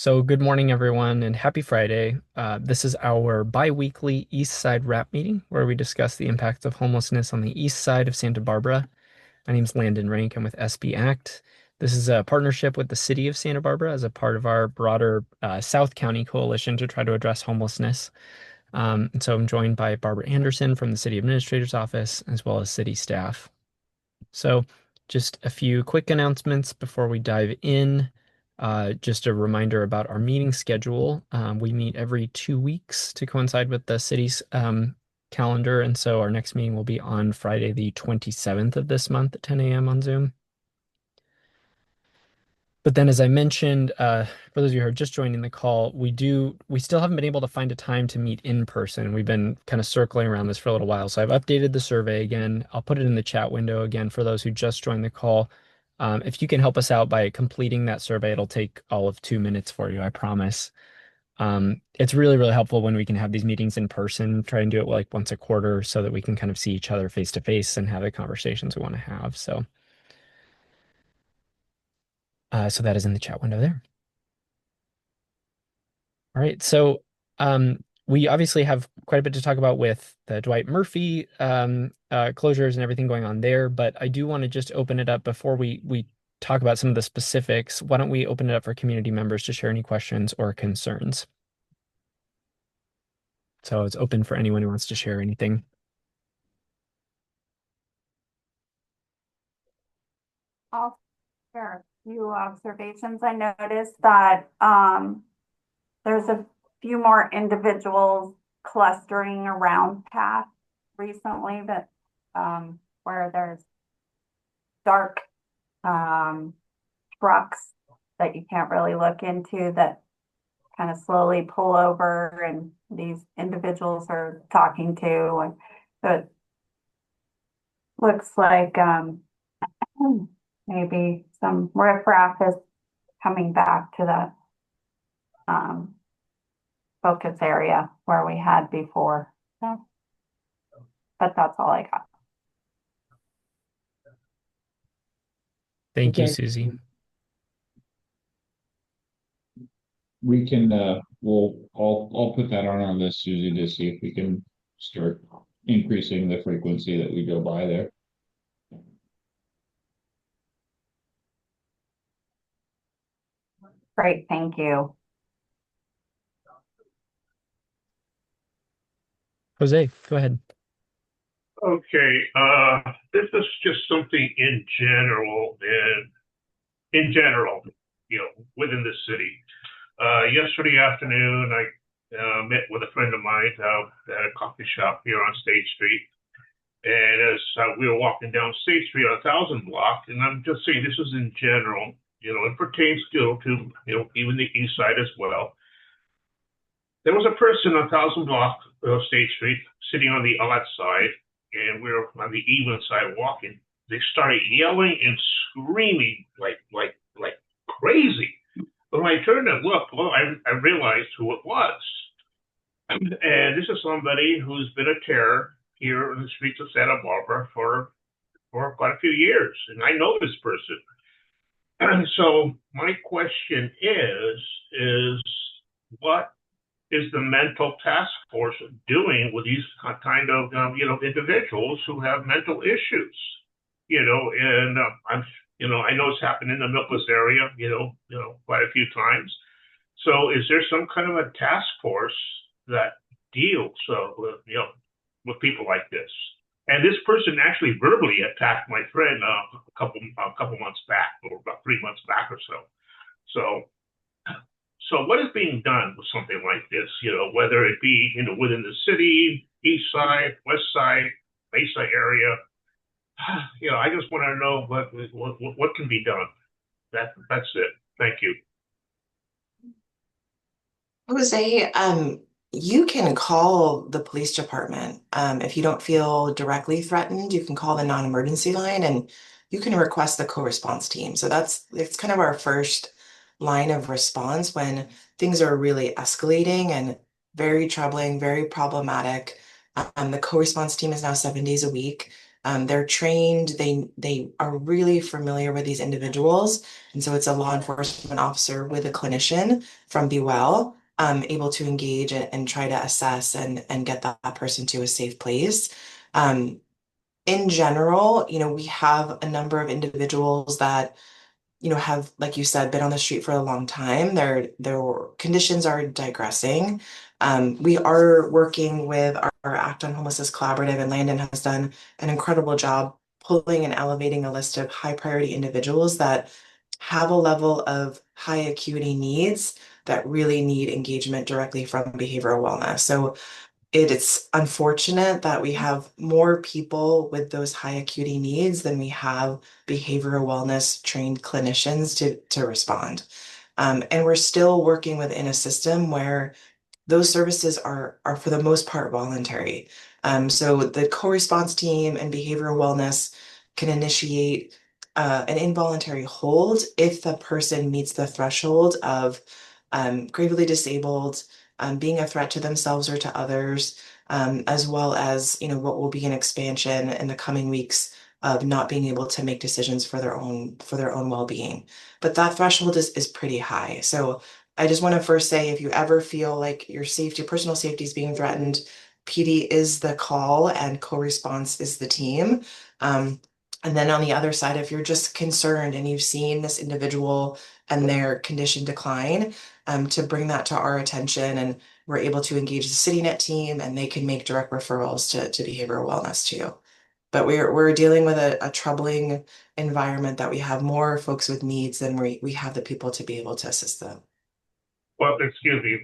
So, good morning, everyone, and happy Friday. This is our bi-weekly Eastside Wrap meeting where we discuss the impacts of homelessness on the east side of Santa Barbara. My name's Landon Rank. I'm with SB Act. This is a partnership with the city of Santa Barbara as a part of our broader South County coalition to try to address homelessness. And so I'm joined by Barbara Anderson from the City Administrator's Office, as well as city staff. So, just a few quick announcements before we dive in. Just a reminder about our meeting schedule. We meet every 2 weeks to coincide with the city's calendar. And so our next meeting will be on Friday, the 27th of this month at 10 a.m. on Zoom. But then, as I mentioned, for those of you who are just joining the call, we still haven't been able to find a time to meet in person. We've been kind of circling around this for a little while. So I've updated the survey again. I'll put it in the chat window again for those who just joined the call. If you can help us out by completing that survey, it'll take all of 2 minutes for you, I promise. It's really, really helpful when we can have these meetings in person, try and do it like once a quarter so that we can kind of see each other face to face and have the conversations we want to have. So that is in the chat window there. All right. So we obviously have quite a bit to talk about with the Dwight Murphy closures and everything going on there, but I do want to just open it up before we talk about some of the specifics. Why don't we open it up for community members to share any questions or concerns? So it's open for anyone who wants to share anything. I'll share a few observations. I noticed that there's a few more individuals clustering around paths recently that where there's dark trucks that you can't really look into that kind of slowly pull over, and these individuals are talking to, and so it looks like maybe some riffraff is coming back to that focus area where we had before. So, but that's all I got. Thank you, Okay. Susie. We can, I'll put that on our list, Susie, to see if we can start increasing the frequency that we go by there. Great, thank you. Jose, go ahead. Okay, this is just something in general, within the city. Yesterday afternoon, I met with a friend of mine at a coffee shop here on State Street. And as we were walking down State Street on 1000 block, and I'm just saying this is in general, it pertains still to, even the east side as well. There was a person on 1000 block of State Street sitting on the odd side, and we were on the even side walking. They started yelling and screaming like crazy. But when I turned and looked, well, I realized who it was. And this is somebody who's been a terror here in the streets of Santa Barbara for quite a few years. And I know this person. And so my question is what is the mental task force doing with these kind of individuals who have mental issues? And I know it's happened in the Milpas area, quite a few times. So is there some kind of a task force that deals with people like this? And this person actually verbally attacked my friend a couple months back, or about 3 months back or so. So what is being done with something like this? Whether it be within the city, east side, west side, Bayside area. I just want to know what can be done. That's it. Thank you. Jose, you can call the police department. If you don't feel directly threatened, you can call the non-emergency line and you can request the co-response team. So it's kind of our first line of response when things are really escalating and very troubling, very problematic. The co-response team is now 7 days a week. They're trained, they are really familiar with these individuals. And so it's a law enforcement officer with a clinician from Be Well, able to engage and try to assess and get that person to a safe place. Um, in general, we have a number of individuals that have, like you said, been on the street for a long time. Their conditions are digressing. We are working with our Act on Homelessness Collaborative, and Landon has done an incredible job pulling and elevating a list of high priority individuals that have a level of high acuity needs that really need engagement directly from behavioral wellness. So it's unfortunate that we have more people with those high acuity needs than we have behavioral wellness trained clinicians to respond. And we're still working within a system where those services are for the most part voluntary. So the co-response team and behavioral wellness can initiate an involuntary hold if the person meets the threshold of gravely disabled, being a threat to themselves or to others, as well as what will be an expansion in the coming weeks of not being able to make decisions for their own well-being. But that threshold is pretty high. So I just want to first say, if you ever feel like your safety, personal safety is being threatened, PD is the call and co-response is the team. And then on the other side, if you're just concerned and you've seen this individual and their condition decline, to bring that to our attention, and we're able to engage the CityNet team and they can make direct referrals to behavioral wellness too. But we're dealing with a troubling environment that we have more folks with needs than we have the people to be able to assist them. Well, excuse me,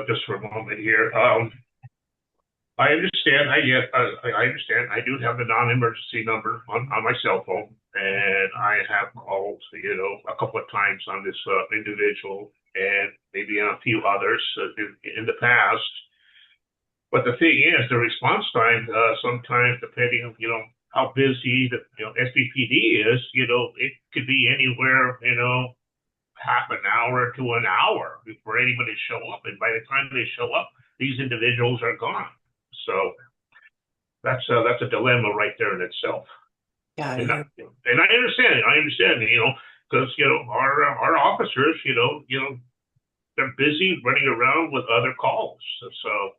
just for a moment here. I understand. I understand. I do have the non-emergency number on my cell phone, and I have called, a couple of times on this individual, and maybe on a few others in the past. But the thing is, the response time sometimes, depending on how busy the SBPD is, it could be anywhere, half an hour to an hour before anybody show up, and by the time they show up, these individuals are gone. So that's a dilemma right there in itself. Yeah, And I understand it. I understand, because our officers, they're busy running around with other calls. So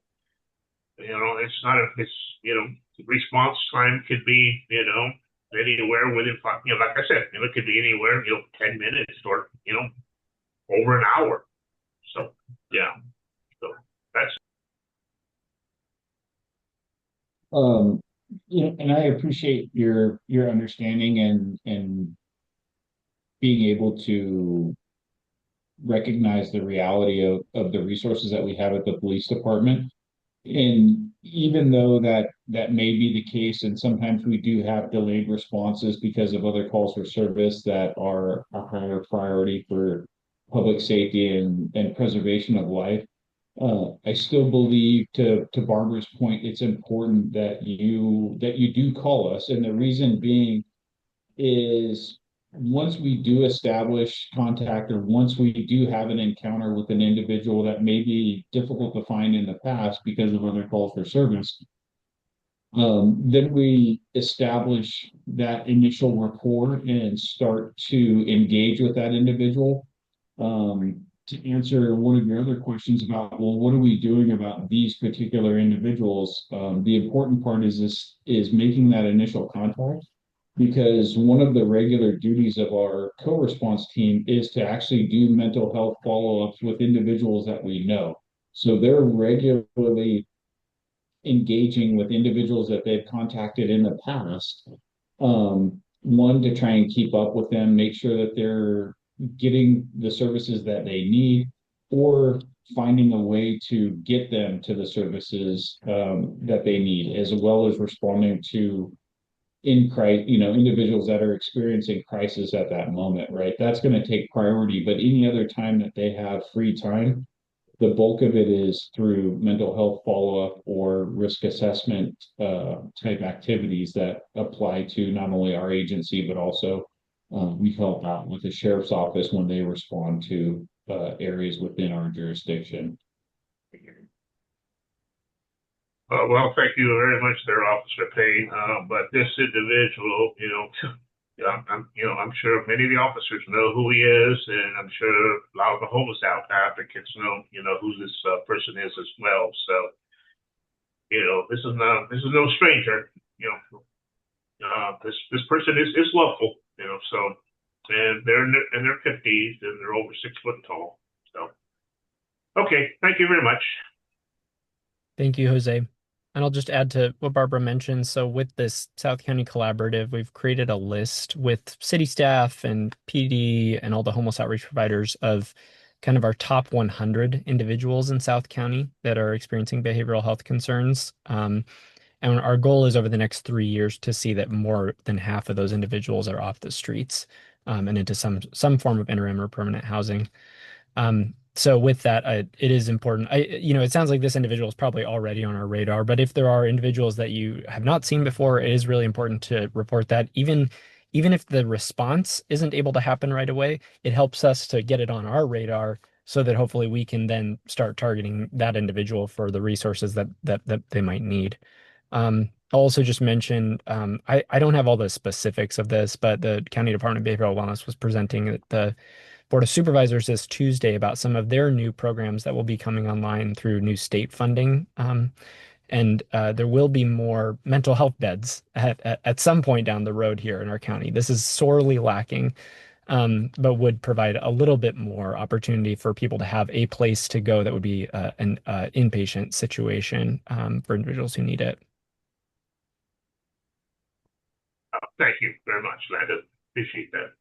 it's not it's response time could be anywhere within five. Like I said, it could be anywhere 10 minutes or over an hour. So yeah, so that's Um, and I appreciate your understanding and being able to recognize the reality of the resources that we have at the police department. And even though that may be the case, and sometimes we do have delayed responses because of other calls for service that are a higher priority for public safety and preservation of life. I still believe, to Barbara's point, it's important that you do call us, and the reason being is, once we do establish contact, or once we do have an encounter with an individual that may be difficult to find in the past because of other calls for service, then we establish that initial rapport and start to engage with that individual. To answer one of your other questions about, well, what are we doing about these particular individuals? The important part is making that initial contact, because one of the regular duties of our co-response team is to actually do mental health follow-ups with individuals that we know. So they're regularly engaging with individuals that they've contacted in the past. One, to try and keep up with them, make sure that they're getting the services that they need, or finding a way to get them to the services that they need, as well as responding to individuals that are experiencing crisis at that moment, right? That's going to take priority, but any other time that they have free time, the bulk of it is through mental health follow-up or risk assessment type activities that apply to not only our agency, but also we help out with the sheriff's office when they respond to areas within our jurisdiction. Well, thank you very much there, Officer Payne. But this individual, yeah, I'm sure many of the officers know who he is, and I'm sure a lot of the homeless advocates know, who this person is as well. So, this is no stranger. This person is local. So, and they're in their 50s and they're over 6 foot tall. So, okay, thank you very much. Thank you, Jose. And I'll just add to what Barbara mentioned. So, with this South County Collaborative, we've created a list with city staff and PD and all the homeless outreach providers of kind of our top 100 individuals in South County that are experiencing behavioral health concerns. And our goal is over the next 3 years to see that more than half of those individuals are off the streets and into some form of interim or permanent housing. So with that, it is important. It sounds like this individual is probably already on our radar, but if there are individuals that you have not seen before, it is really important to report that. Even if the response isn't able to happen right away, it helps us to get it on our radar so that hopefully we can then start targeting that individual for the resources that they might need. I'll also just mention, I don't have all the specifics of this, but the County Department of Behavioral Wellness was presenting at the Board of Supervisors this Tuesday about some of their new programs that will be coming online through new state funding. And there will be more mental health beds at some point down the road here in our county. This is sorely lacking, but would provide a little bit more opportunity for people to have a place to go that would be an inpatient situation for individuals who need it. Thank you very much, Landon. Appreciate that.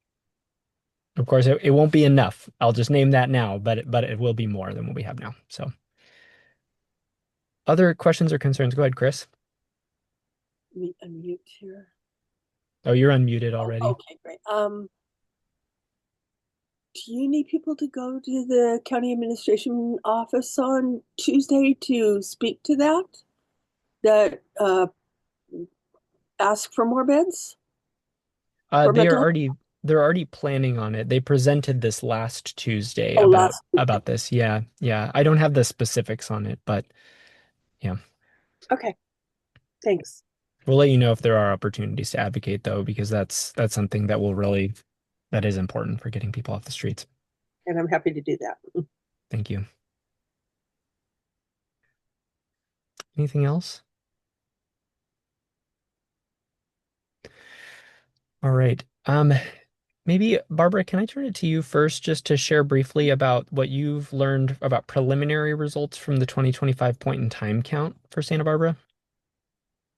Of course, it won't be enough. I'll just name that now, but it will be more than what we have now. So, other questions or concerns? Go ahead, Chris. Let me unmute here. Oh, you're unmuted Oh, already. okay, great. Do you need people to go to the county administration office on Tuesday to speak to that? That ask for more beds for They are mental? they're already planning on it. They presented this last Tuesday Oh, about last Tuesday. this. Yeah, yeah. I don't have the specifics on it, but yeah. Okay, thanks. We'll let you know if there are opportunities to advocate though, because that's something that is important for getting people off the streets. And I'm happy to do that. Thank you. Anything else? All right. Maybe Barbara, can I turn it to you first just to share briefly about what you've learned about preliminary results from the 2025 point in time count for Santa Barbara?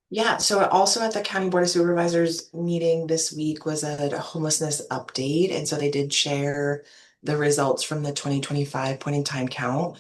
Yeah, so also at the County Board of Supervisors meeting this week was a homelessness update. And so they did share the results from the 2025 point in time count.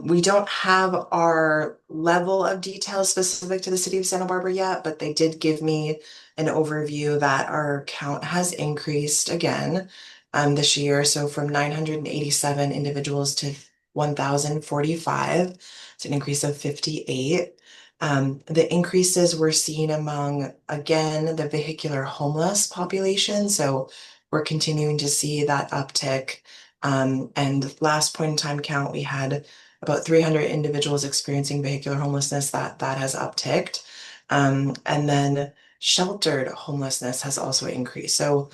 We don't have our level of detail specific to the city of Santa Barbara yet, but they did give me an overview that our count has increased again this year. So from 987 individuals to 1,045. It's an increase of 58. The increases we're seeing among, again, the vehicular homeless population. So we're continuing to see that uptick. And last point in time count, we had about 300 individuals experiencing vehicular homelessness that has upticked. And then sheltered homelessness has also increased. So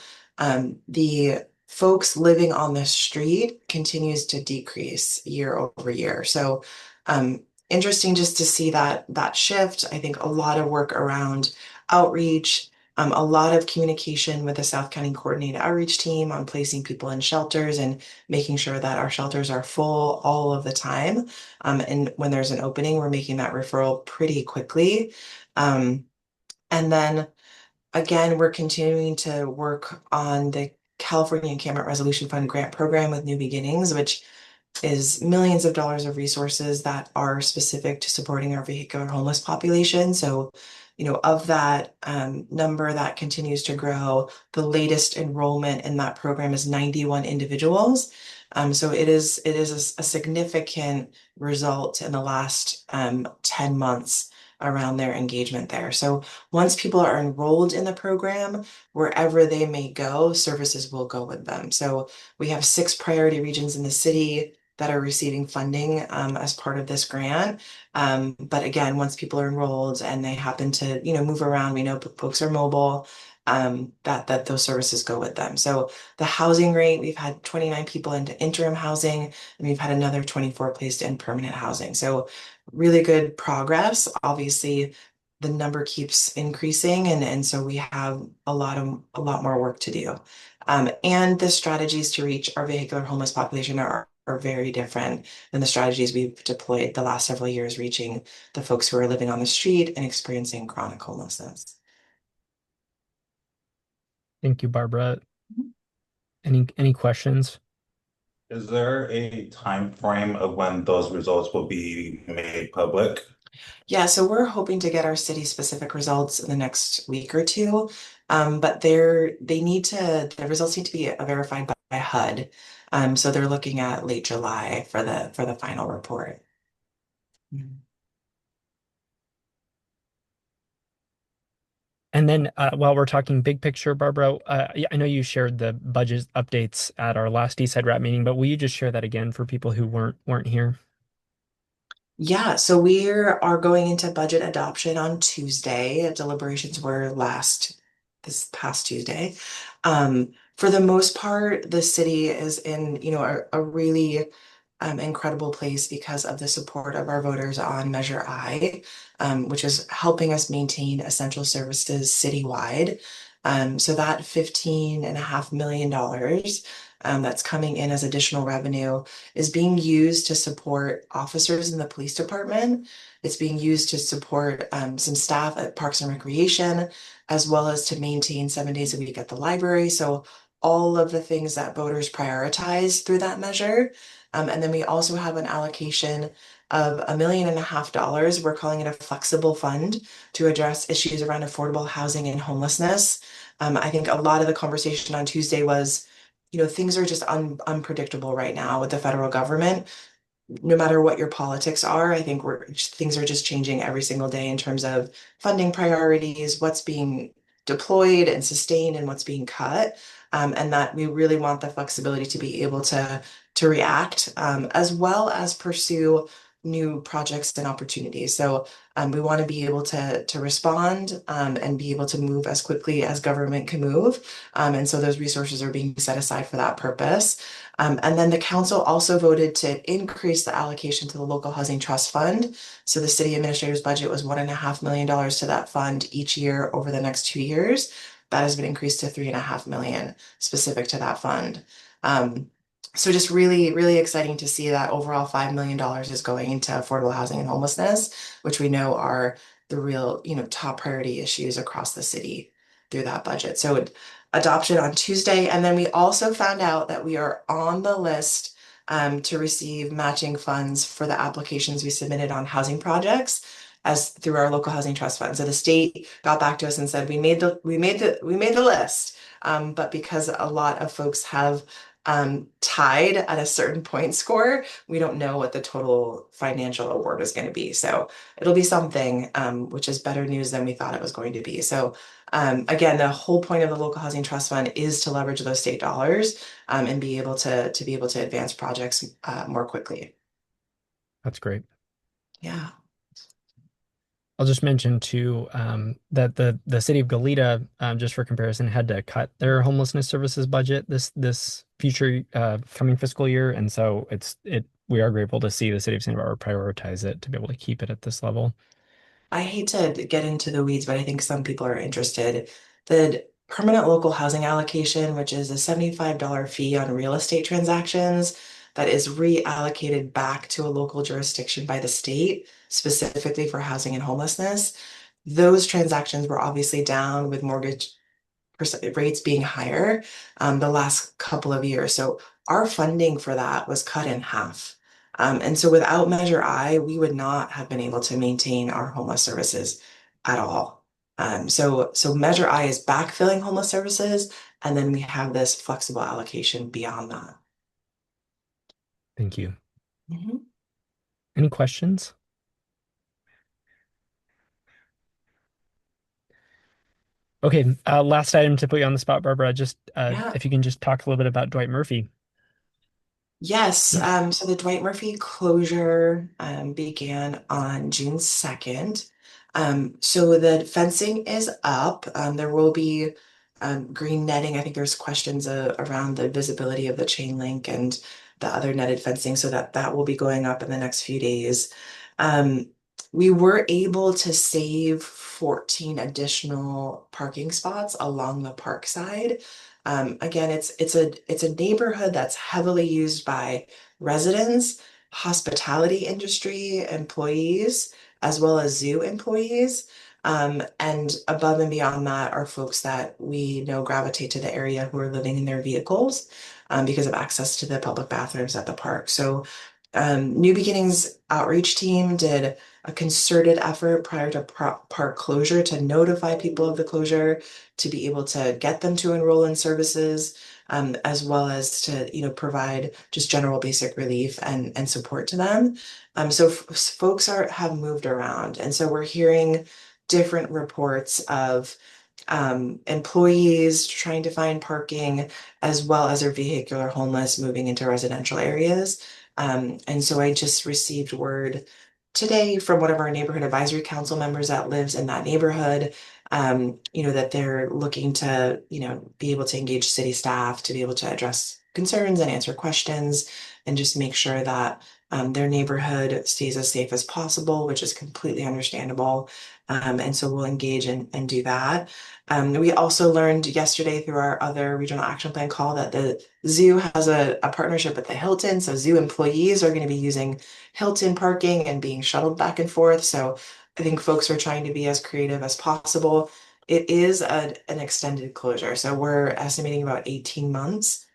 the folks living on the street continues to decrease year over year. So interesting just to see that shift. I think a lot of work around outreach, a lot of communication with the South County Coordinated Outreach Team on placing people in shelters and making sure that our shelters are full all of the time. And when there's an opening, we're making that referral pretty quickly. And then again, we're continuing to work on the California Encampment Resolution Fund grant program with New Beginnings, which is millions of dollars of resources that are specific to supporting our vehicular homeless population. So, of that number that continues to grow, the latest enrollment in that program is 91 individuals. So it is a significant result in the last 10 months around their engagement there. So once people are enrolled in the program, wherever they may go, services will go with them. So we have 6 priority regions in the city. that are receiving funding as part of this grant. But again, once people are enrolled and they happen to, move around, we know folks are mobile, that those services go with them. So the housing rate, we've had 29 people into interim housing, and we've had another 24 placed in permanent housing. So really good progress. Obviously, the number keeps increasing, and so we have a lot more work to do. And the strategies to reach our vehicular homeless population are very different than the strategies we've deployed the last several years, reaching the folks who are living on the street and experiencing chronic homelessness. Thank you, Barbara. Any questions? Is there a time frame of when those results will be made public? Yeah, so we're hoping to get our city-specific results in the next week or two. But the results need to be verified by HUD. So they're looking at late July for the final report. Mhm. And then while we're talking big picture, Barbara, I know you shared the budget updates at our last Eastside Rap meeting, but will you just share that again for people who weren't here? Yeah, so we are going into budget adoption on Tuesday. Deliberations were this past Tuesday. For the most part, the city is in, a really incredible place because of the support of our voters on Measure I, which is helping us maintain essential services citywide. So that $15.5 million that's coming in as additional revenue is being used to support officers in the police department. It's being used to support some staff at Parks and Recreation, as well as to maintain 7 days a week at the library. So all of the things that voters prioritize through that measure. And then we also have an allocation of $1.5 million. We're calling it a flexible fund to address issues around affordable housing and homelessness. I think a lot of the conversation on Tuesday was, things are just unpredictable right now with the federal government. No matter what your politics are, I think things are just changing every single day in terms of funding priorities, what's being deployed and sustained, and what's being cut. And that we really want the flexibility to be able to react, as well as pursue new projects and opportunities. So we want to be able to respond and be able to move as quickly as government can move. And so those resources are being set aside for that purpose. And then the council also voted to increase the allocation to the local housing trust fund. So the city administrator's budget was $1.5 million to that fund each year over the next 2 years. That has been increased to $3.5 million specific to that fund. So just really, really exciting to see that overall $5 million is going into affordable housing and homelessness, which we know are the real, top priority issues across the city through that budget. So adoption on Tuesday. And then we also found out that we are on the list to receive matching funds for the applications we submitted on housing projects as through our local housing trust fund. So the state got back to us and said, we made the list. But because a lot of folks have tied at a certain point score, we don't know what the total financial award is going to be. So it'll be something, which is better news than we thought it was going to be. So again, the whole point of the local housing trust fund is to leverage those state dollars and be able to advance projects more quickly. That's great. Yeah. I'll just mention too that the city of Goleta, just for comparison, had to cut their homelessness services budget this future coming fiscal year, and so we are grateful to see the city of Santa Barbara prioritize it to be able to keep it at this level. I hate to get into the weeds, but I think some people are interested. The permanent local housing allocation, which is a $75 fee on real estate transactions that is reallocated back to a local jurisdiction by the state, specifically for housing and homelessness. Those transactions were obviously down with mortgage rates being higher the last couple of years. So our funding for that was cut in half. And so without Measure I, we would not have been able to maintain our homeless services at all. So Measure I is backfilling homeless services, and then we have this flexible allocation beyond that. Thank you. Mhm. Any questions? Okay, last item to put you on the spot, Barbara. Just Yeah. if you can just talk a little bit about Dwight Murphy. Yes, so the Dwight Murphy closure began on June 2nd. So the fencing is up. There will be green netting. I think there's questions around the visibility of the chain link and the other netted fencing, so that will be going up in the next few days. Um, we were able to save 14 additional parking spots along the park side. Again, it's a neighborhood that's heavily used by residents, hospitality industry employees, as well as zoo employees. And above and beyond that are folks that we know gravitate to the area who are living in their vehicles because of access to the public bathrooms at the park. So New Beginnings outreach team did a concerted effort prior to park closure to notify people of the closure, to be able to get them to enroll in services, as well as to, provide just general basic relief and support to them. So folks have moved around, and so we're hearing different reports of employees trying to find parking, as well as their vehicular homeless moving into residential areas. And so I just received word today from one of our neighborhood advisory council members that lives in that neighborhood, that they're looking to, be able to engage city staff to be able to address concerns and answer questions and just make sure that their neighborhood stays as safe as possible, which is completely understandable. And so we'll engage and do that. We also learned yesterday through our other regional action plan call that the zoo has a partnership with the Hilton. So zoo employees are going to be using Hilton parking and being shuttled back and forth. So I think folks are trying to be as creative as possible. It is an extended closure. So we're estimating about 18 months.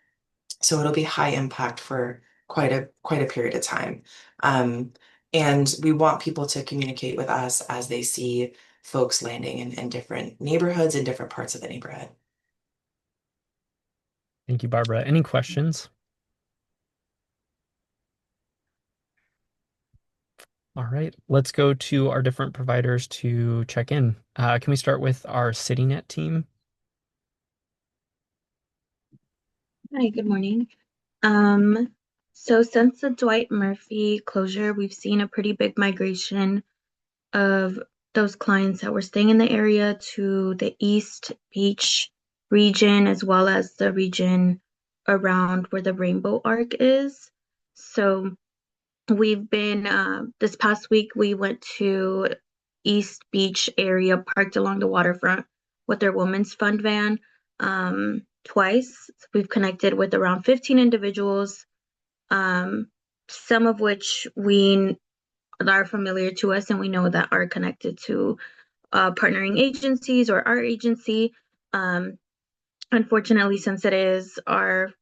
So it'll be high impact for quite a period of time. Um, and we want people to communicate with us as they see folks landing in different neighborhoods in different parts of the neighborhood. Thank you, Barbara. Any questions? All right, let's go to our different providers to check in. Can we start with our CityNet team? Hi, good morning. Um, so since the Dwight Murphy closure, we've seen a pretty big migration of those clients that were staying in the area to the East Beach region, as well as the region around where the Rainbow Arc is. So we've been, this past week, we went to East Beach area, parked along the waterfront with their Women's Fund van twice. We've connected with around 15 individuals, some of which we are familiar to us and we know that are connected to partnering agencies or our agency. Um, Unfortunately, since it is our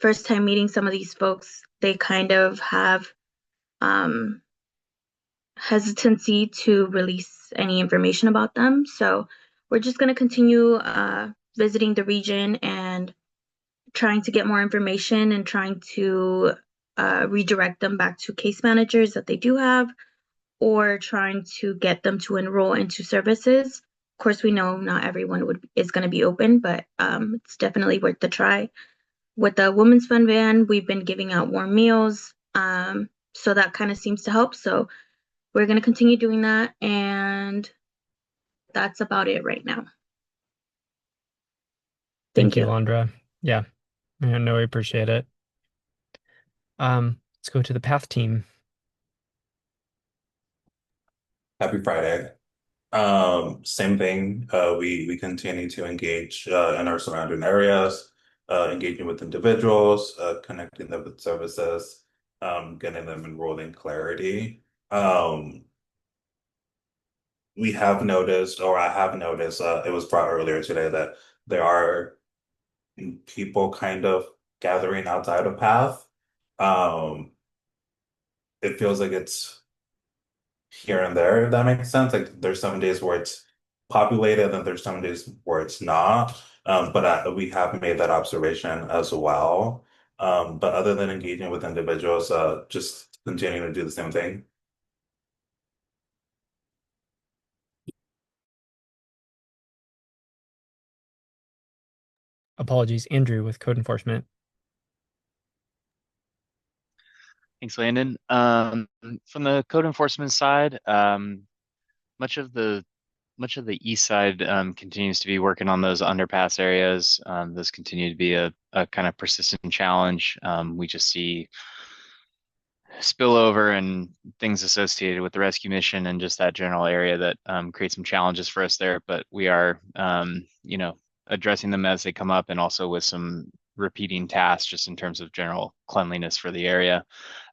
first time meeting some of these folks, they kind of have um, hesitancy to release any information about them. So we're just going to continue visiting the region and trying to get more information and trying to redirect them back to case managers that they do have, or trying to get them to enroll into services. Of course, we know not everyone is going to be open, but it's definitely worth the try. With the Women's Fund van, we've been giving out warm meals, so that kind of seems to help. So we're going to continue doing that, and that's about it right now. Thank Thank you, you. Landra. Yeah, I know we appreciate it. Let's go to the Path team. Happy Friday. Same thing. We continue to engage in our surrounding areas, engaging with individuals, connecting them with services, getting them enrolled in clarity. We have noticed, or I have noticed, it was brought earlier today that there are people kind of gathering outside of Path. Um, it feels like it's here and there, if that makes sense. Like there's some days where it's populated and there's some days where it's not. But we have made that observation as well. But other than engaging with individuals, just continuing to do the same thing. Apologies, Andrew with code enforcement. Thanks, Landon. From the code enforcement side, much of the much of the east side continues to be working on those underpass areas. Those continue to be a kind of persistent challenge. We just see spillover and things associated with the rescue mission and just that general area that create some challenges for us there. But we are, addressing them as they come up, and also with some repeating tasks just in terms of general cleanliness for the area.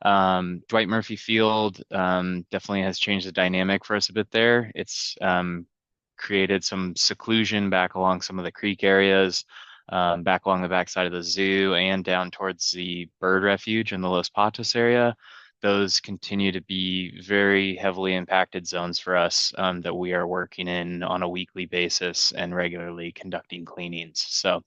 Dwight Murphy Field definitely has changed the dynamic for us a bit there. It's created some seclusion back along some of the creek areas, back along the backside of the zoo and down towards the bird refuge in the Los Patos area. Those continue to be very heavily impacted zones for us, that we are working in on a weekly basis and regularly conducting cleanings. So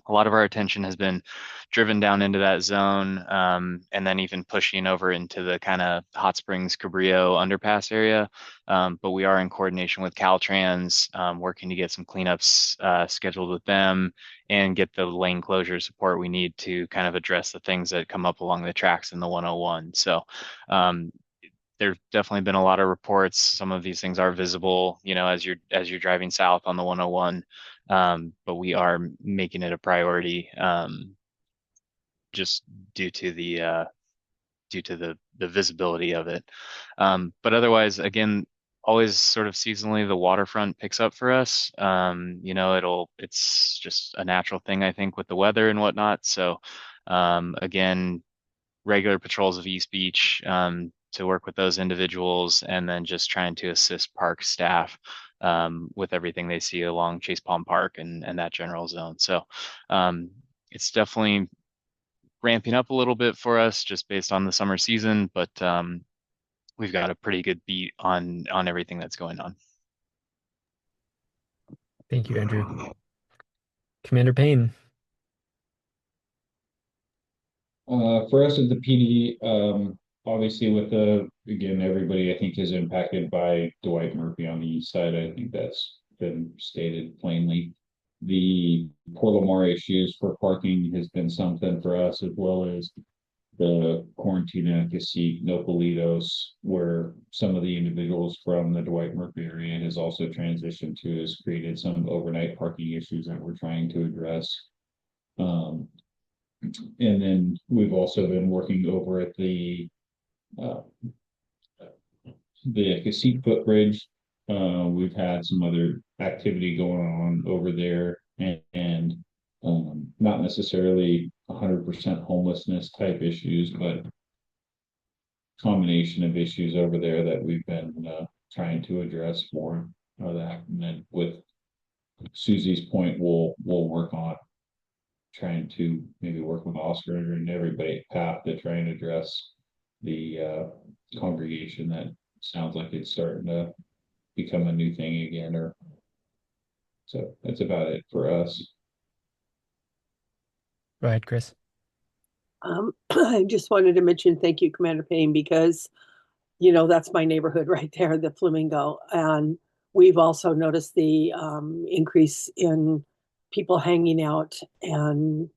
a lot of our attention has been driven down into that zone, and then even pushing over into the kind of Hot Springs Cabrillo underpass area. But we are in coordination with Caltrans, working to get some cleanups scheduled with them and get the lane closure support we need to kind of address the things that come up along the tracks in the 101. So there's definitely been a lot of reports. Some of these things are visible, as you're driving south on the 101. But we are making it a priority, just due to the visibility of it. But otherwise, again, always sort of seasonally the waterfront picks up for us. It's just a natural thing, I think, with the weather and whatnot. So again, regular patrols of East Beach, to work with those individuals, and then just trying to assist park staff with everything they see along Chase Palm Park and that general zone. So it's definitely ramping up a little bit for us just based on the summer season, but we've got a pretty good beat on everything that's going on. Thank you, Andrew. Commander Payne. For us at the PD, obviously again, everybody I think is impacted by Dwight Murphy on the east side. I think that's been stated plainly. The Port Lamar issues for parking has been something for us, as well as the quarantine at Cacique, Nopalitos, where some of the individuals from the Dwight Murphy area has also transitioned to, has created some overnight parking issues that we're trying to address. And then we've also been working over at uh, the Cacique footbridge. We've had some other activity going on over there, and not necessarily 100% homelessness type issues, but combination of issues over there that we've been trying to address more of that. And then with Susie's point, we'll work on trying to maybe work with Oscar and everybody at PATH to try and address the congregation that sounds like it's starting to become a new thing again. Or so that's about it for us. Go ahead, Chris. I just wanted to mention thank you, Commander Payne, because that's my neighborhood right there, the Flamingo. And we've also noticed the increase in people hanging out and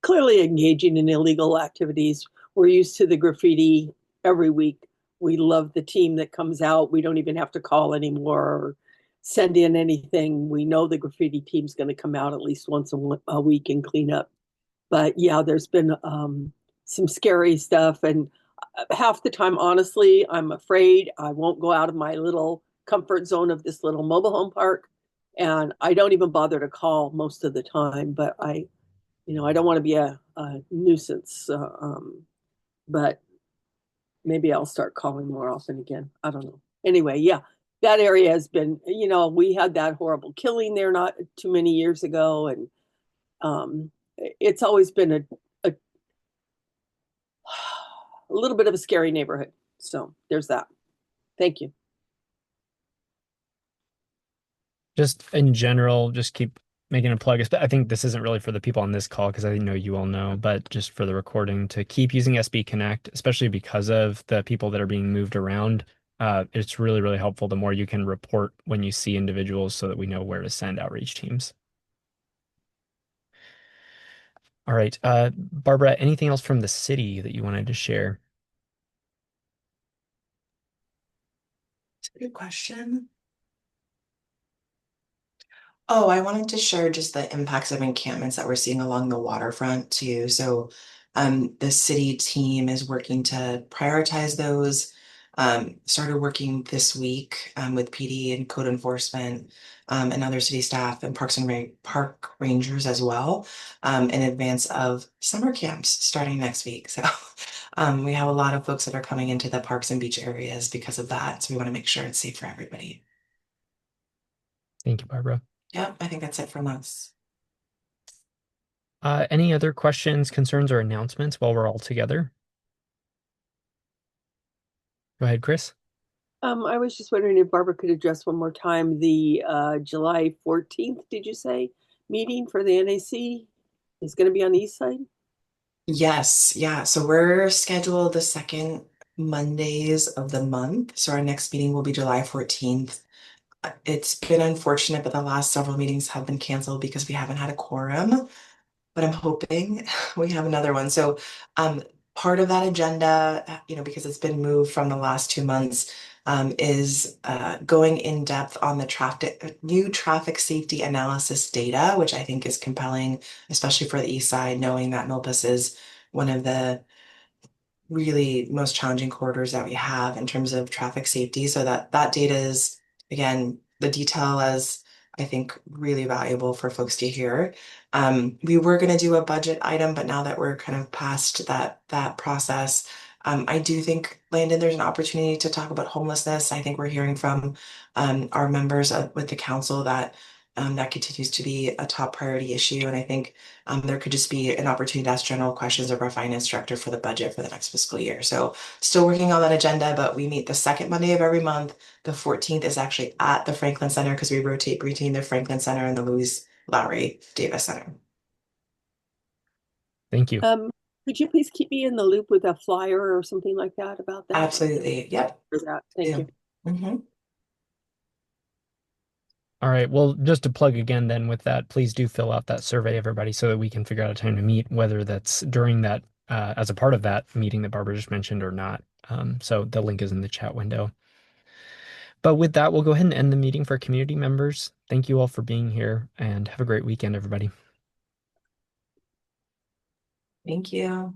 clearly engaging in illegal activities. We're used to the graffiti every week. We love the team that comes out. We don't even have to call anymore or send in anything. We know the graffiti team's going to come out at least once a week and clean up. But yeah, there's been some scary stuff. And half the time, honestly, I'm afraid I won't go out of my little comfort zone of this little mobile home park. And I don't even bother to call most of the time, but I don't want to be a nuisance. But maybe I'll start calling more often again. I don't know. Anyway, yeah, that area has been, we had that horrible killing there not too many years ago. And it's always been a little bit of a scary neighborhood. So there's that. Thank you. Just in general, just keep making a plug. I think this isn't really for the people on this call because I know you all know, but just for the recording, to keep using SB Connect, especially because of the people that are being moved around. It's really, really helpful the more you can report when you see individuals so that we know where to send outreach teams. All right. Barbara, anything else from the city that you wanted to share? Good question. Oh, I wanted to share just the impacts of encampments that we're seeing along the waterfront too. So, the city team is working to prioritize those. Started working this week, with PD and code enforcement, and other city staff and park rangers as well, in advance of summer camps starting next week. So, we have a lot of folks that are coming into the parks and beach areas because of that. So we want to make sure it's safe for everybody. Thank you, Barbara. Yep, I think that's it from us. Any other questions, concerns, or announcements while we're all together? Go ahead, Chris. I was just wondering if Barbara could address one more time the July 14th, did you say, meeting for the NAC is going to be on the east side? Yes, yeah. So we're scheduled the second Mondays of the month. So our next meeting will be July 14th. It's been unfortunate, but the last several meetings have been canceled because we haven't had a quorum, but I'm hoping we have another one. So part of that agenda, because it's been moved from the last 2 months, is going in depth on the new traffic safety analysis data, which I think is compelling, especially for the east side, knowing that Milpas is one of the really most challenging corridors that we have in terms of traffic safety. So that data is, again, the detail is, I think, really valuable for folks to hear. We were going to do a budget item, but now that we're kind of past that process, I do think, Landon, there's an opportunity to talk about homelessness. I think we're hearing from our members with the council that that continues to be a top priority issue, and I think there could just be an opportunity to ask general questions of our finance director for the budget for the next fiscal year. So still working on that agenda, but we meet the second Monday of every month. The 14th is actually at the Franklin Center because we rotate between the Franklin Center and the Louis Lowry Davis Center. Thank you. Could you please keep me in the loop with a flyer or something like that about that? Absolutely. Yep. For that. Thank you. Mm-hmm. All right. Well, just to plug again, then with that, please do fill out that survey, everybody, so that we can figure out a time to meet, whether that's during that, as a part of that meeting that Barbara just mentioned or not. So the link is in the chat window. But with that, we'll go ahead and end the meeting for community members. Thank you all for being here and have a great weekend, everybody. Thank you.